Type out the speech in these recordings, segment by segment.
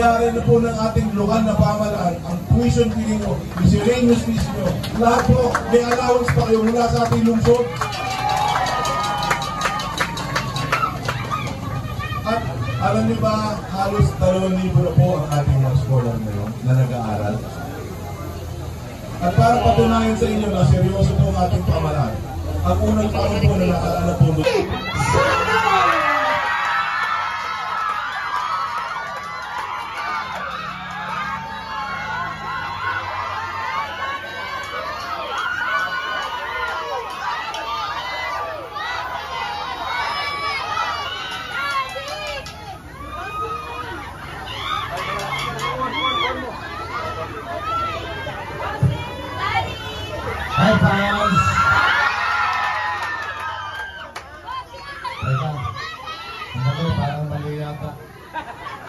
babayaran na po ng ating lokal na pamahalaan ang tuition fee nyo, miscellaneous fees nyo. Lahat po, may allowance pa kayo mula sa ating lungsod. At alam niyo ba, halos 2,000 na po ang ating mga scholar ngayon na nag-aaral. At para patunayan sa inyo na seryoso po ang ating pamahalaan, ang unang taon po na nakaalala po doon. Hi, fans! Teka, parang mali yata.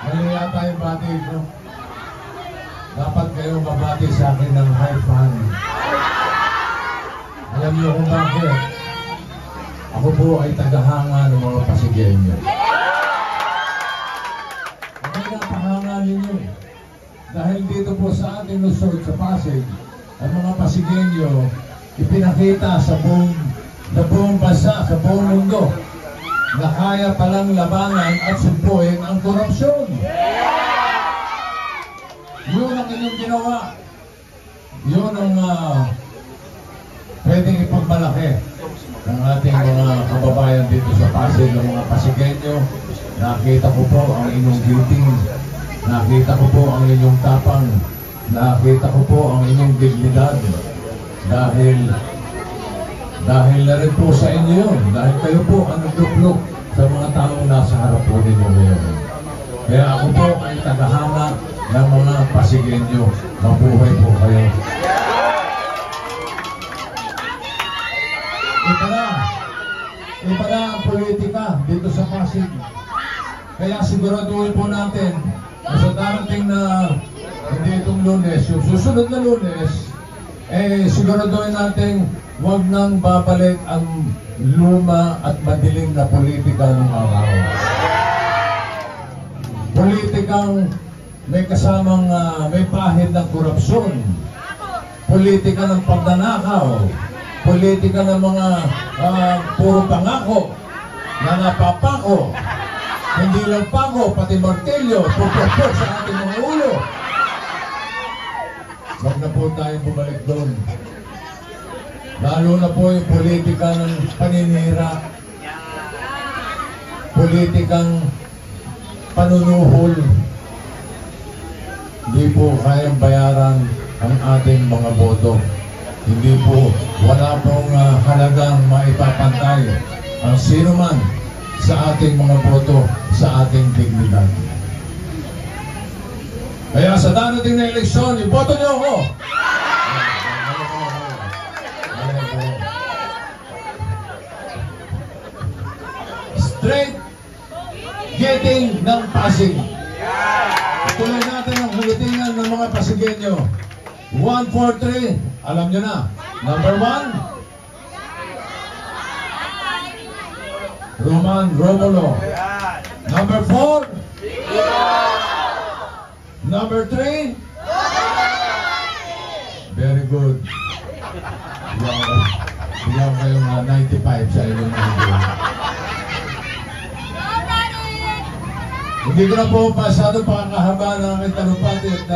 Mali yata yung bati ko. Dapat kayo mabati sa akin ng hi, fan. Alam niyo kung bakit? Ako po ay tagahanga ng mga Pasigenyo. Ang napahanga ninyo. Dahil dito po sa ating lungsod sa Pasig, ang mga Pasigenyo ipinakita sa buong bansa, sa buong mundo na kaya palang labanan at sumpuin ang korupsyon. Yun ang inyong ginawa. Yun ang pwedeng ipagmalaki ng ating mga kababayan dito sa Pasig, ng mga Pasigenyo. Nakita ko po ang inyong giting, nakita ko po ang inyong tapang, nakita ko po ang inyong dignidad. Dahil na rin po sa inyo yun. Dahil kayo po ang nagluklok sa mga taong nasa harap po ninyo ngayon. Kaya ako po ay tagahanga ng mga Pasigenyo. Mabuhay po kayo. Iba na ang politika dito sa Pasig. Kaya siguraduhin po natin na sa darating na hindi itong Lunes, yung susunod na Lunes, siguraduhin natin huwag nang babalik ang luma at madilim na politika ng araw. Politikang may kasamang, may pahid ng korupsyon, politika ng pagnanakaw, politika ng mga puro pangako na napapako, hindi lang pako, pati martilyo, pupupok sa ating mga ulo. Huwag na po tayo bumalik doon. Lalo na po yung politika ng paninira, politikang panunuhol. Hindi po kayang bayaran ang ating mga boto. Hindi po, wala pong halagang maipapantay ang sino man sa ating mga boto, sa ating dignidad. Kaya sa darating na eleksyon, iboto niyo ako! Straight getting ng Pasig. Tuloy natin ang hulitingan ng mga Pasigenyo. 1, 4, 3. Alam nyo na. Number 1, Roman Romulo. Number 4, Number 3, very good. Bigyan kayong 95 sa inyong mga. Hindi ko na po masyado pakakahaba ng aking talumpati at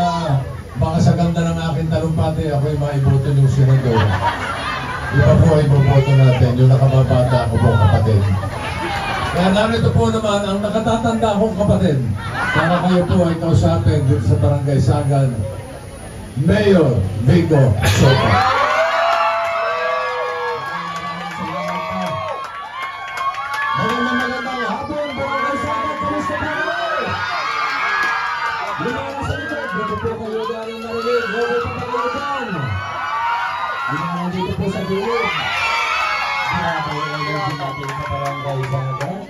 baka sa ganda ng aking talumpati ako'y maiboto yung senador. Iba po ay iboboto natin, yung nakababata ko po kapatid. Kaya narito po naman ang nakatatanda kong kapatid para kayo po ay kausapin dito sa Barangay Sagan, Mayor Vigo Soto. Magandang hapon, Barangay Sagan, kamusta po kayo? Lumayan sa likod, bago po kayo galing narinig, bago po kayo dyan. Lumayan dito po sa gilid. Nakakayo ang natin natin sa Barangay Sagan.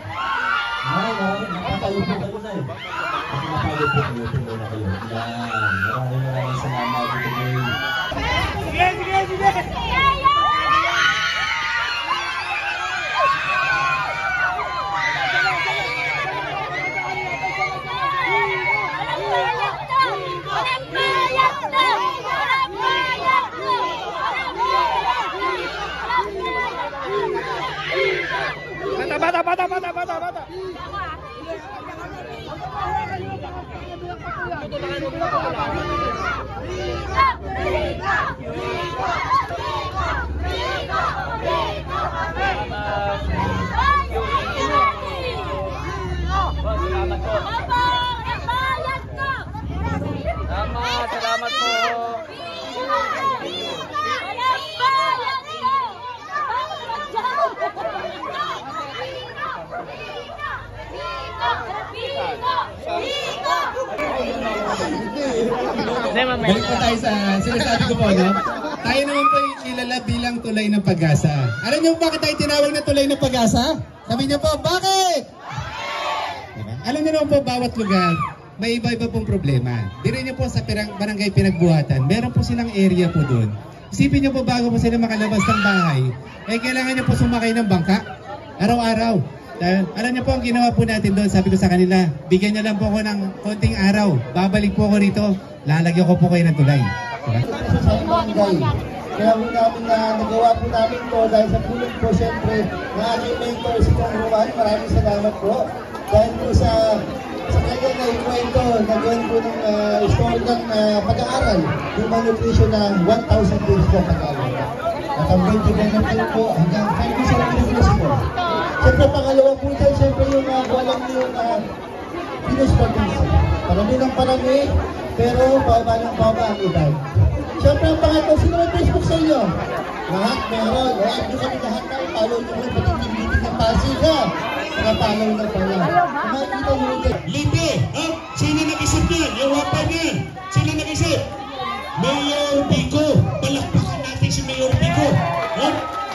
Nakatayo po kayo na eh. Nakatayo po kayo, tuloy na kayo. Maraming salamat dito kayo. Sige! Salamat po. Balik po tayo sa sinasabi ko po, no? Tayo naman po yung kilala bilang tulay ng pag-asa. Alam niyo bakit tayo tinawag na tulay ng pag-asa? Sabi niyo po, bakit? Diba? Alam niyo naman po, bawat lugar, may iba-iba pong problema. Dire niyo po sa barangay pinagbuhatan, meron po silang area po doon. Isipin niyo po bago po sila makalabas ng bahay, kailangan niyo po sumakay ng bangka, araw-araw. Alam niyo po ang ginawa po natin doon, sabi ko sa kanila, bigyan niyo lang po ako ng konting araw, babalik po ako rito, lalagyan ko po kayo ng tulay. Diba? Sa barangay. Kaya po namin nagawa po namin po dahil sa tulong po siyempre na aking mentor si Kong Juan. Maraming salamat po. Dahil po sa kanya na ikwento, nagawin po ng historical pag-aaral yung malnutrition na 1,000 days po pag-aaral. At ang benefit po hanggang 5 years old po. Siyempre pangalawa po dyan, siyempre yung walang yung pinuspagis. Parami ng parami, pero baba ng baba ang edad. Siyempre ang pangatlo, sino may Facebook sa inyo? Lahat meron. O add nyo kami lahat na follow nyo rin pati tinitig ng Pasig ha. Nakapalaw na pala. Makikita nyo rin. Lipe, sino nag-isip niyan? Yung wapa niyan. Sino nag-isip? Mayor Pico. Palakpakan natin si Mayor Pico.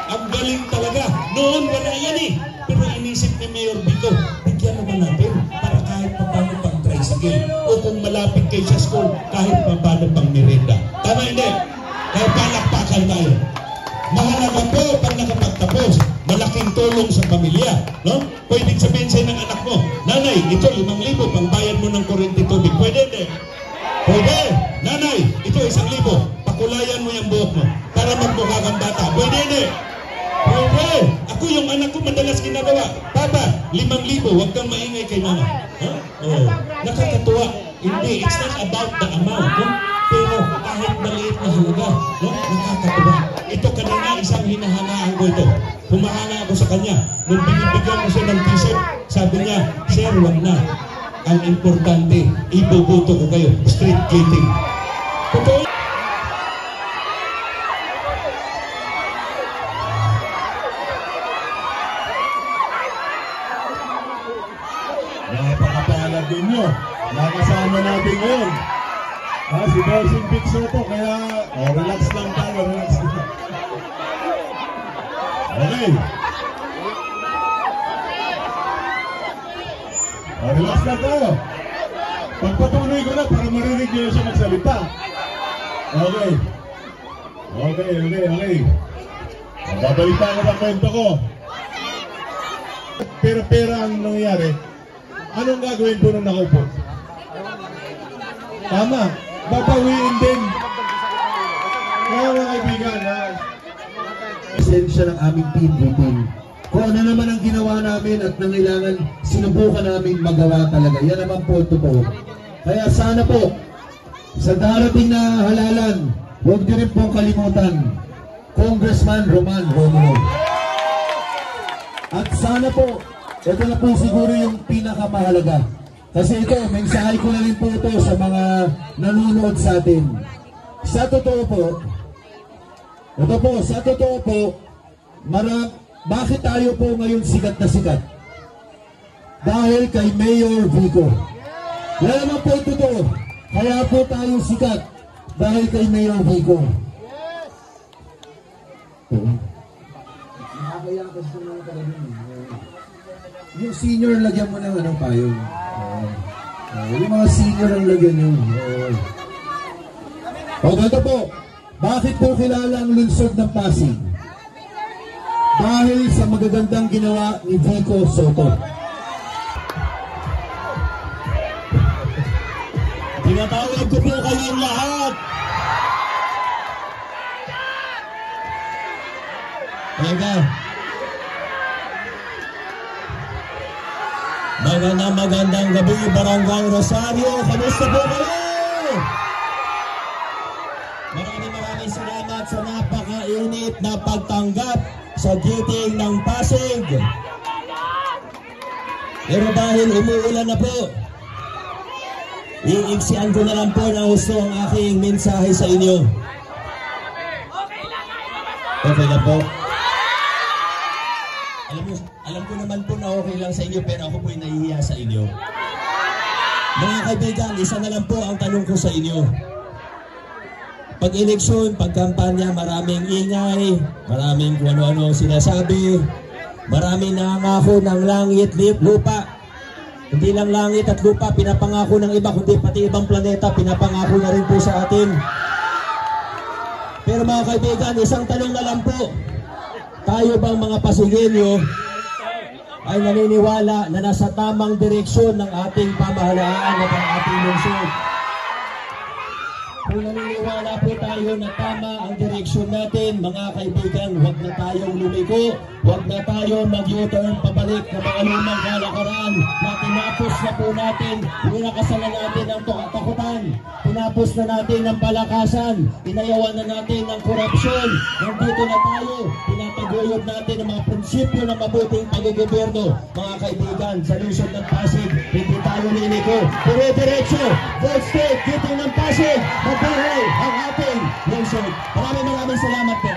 Ang galing talaga. Noon wala yan eh. Pero inisip ni Mayor Pico, bigyan naman natin para kahit paano pang tricycle. O kung malapit kayo sa school, kahit paano pang merenda. Tama hindi? Kaya palakpakan tayo. Mahalaga po pag nakapagtapos, malaking tulong sa pamilya, no? Pwede sabihin sa'yo ng anak mo, nanay, ito 5,000 pang bayad mo ng kuryente tubig. Pwede hindi? Pwede. Nanay, ito 1,000, pakulayan mo yung buhok mo para magmukha kang bata. Pwede hindi? Pwede. Ako yung anak ko madalas ginagawa. Papa, 5,000, huwag kang maingay kay mama. Huh? Oh. Nakakatuwa. Hindi, it's not about the amount, no? Pero kahit maliit na halaga, no? Nakakatuwa. Ito kanina isang hinahangaan ko ito. Humahanga ako sa kanya. Nung binibigyan ko siya ng t-shirt, sabi niya, sir, wag na. Ang importante, iboboto ko kayo. Street gating. Totoo. Napakapalad din nyo. Nakasama natin ngayon. Si Bossing Vic Soto, kaya relax lang tayo, relax lang. Okay. Relax lang tayo. Pagpatuloy ko na para marinig nyo siya magsalita. Okay. Okay. Babalik pa ako ng kwento ko. Pero ang nangyayari, anong gagawin po nung nakaupo? Tama, babawiin din. Kaya mga kaibigan, Esensya ng aming team routine. Kung ano naman ang ginawa namin at nangailangan, sinubukan namin magawa talaga. Yan naman po ito po. Kaya sana po, sa darating na halalan, huwag niyo rin pong kalimutan, Congressman Roman Romulo. At sana po, ito na po siguro yung pinakamahalaga. Kasi ito, mensahe ko na rin po ito sa mga nanonood sa atin. Sa totoo po, bakit tayo po ngayon sikat na sikat? Dahil kay Mayor Vico. Wala naman po totoo. Kaya po tayo sikat dahil kay Mayor Vico. Yung senior, lagyan mo ng anong payong. Yung mga senior ang lagyan nyo. O ganito po, bakit po kilala ang lungsod ng Pasig? Dahil sa magagandang ginawa ni Vico Soto. Tinatawag ko po kayong lahat. Teka. Magandang gabi, Barangay Rosario. Kamusta po kayo? Maraming salamat sa napakainit na pagtanggap sa dating ng Pasig. Pero dahil umuulan na po, iiksian ko na lang po na gusto ang aking mensahe sa inyo. Okay lang po. Alam ko naman po na okay lang sa inyo, pero ako po'y nahihiya sa inyo. Mga kaibigan, isa na lang po ang tanong ko sa inyo. Pag eleksyon, pag kampanya, maraming ingay, maraming kung ano-ano sinasabi, maraming nangako ng langit, lupa. Hindi lang langit at lupa, pinapangako ng iba, kundi pati ibang planeta, pinapangako na rin po sa atin. Pero mga kaibigan, isang tanong na lang po. Tayo bang mga Pasigenyo ay naniniwala na nasa tamang direksyon ng ating pamahalaan at ang ating lungsod? Kung naniniwala po tayo na tama ang direksyon natin, mga kaibigan, huwag na tayong lumiko, huwag na tayong mag-U-turn pabalik ng mga lumang kalakaran na tinapos na po natin, pinakasalan natin ang takutan, tinapos na natin ang palakasan, inayawan na natin ang korupsyon, nandito na tayo, pinataguyod natin ang mga prinsipyo ng mabuting pag-gobyerno. Mga kaibigan, sa lungsod ng Pasig, hindi tayo niliko, dire-diretso, vote state, dito ng Pasig, mabuhay ang ating lungsod. Maraming salamat po.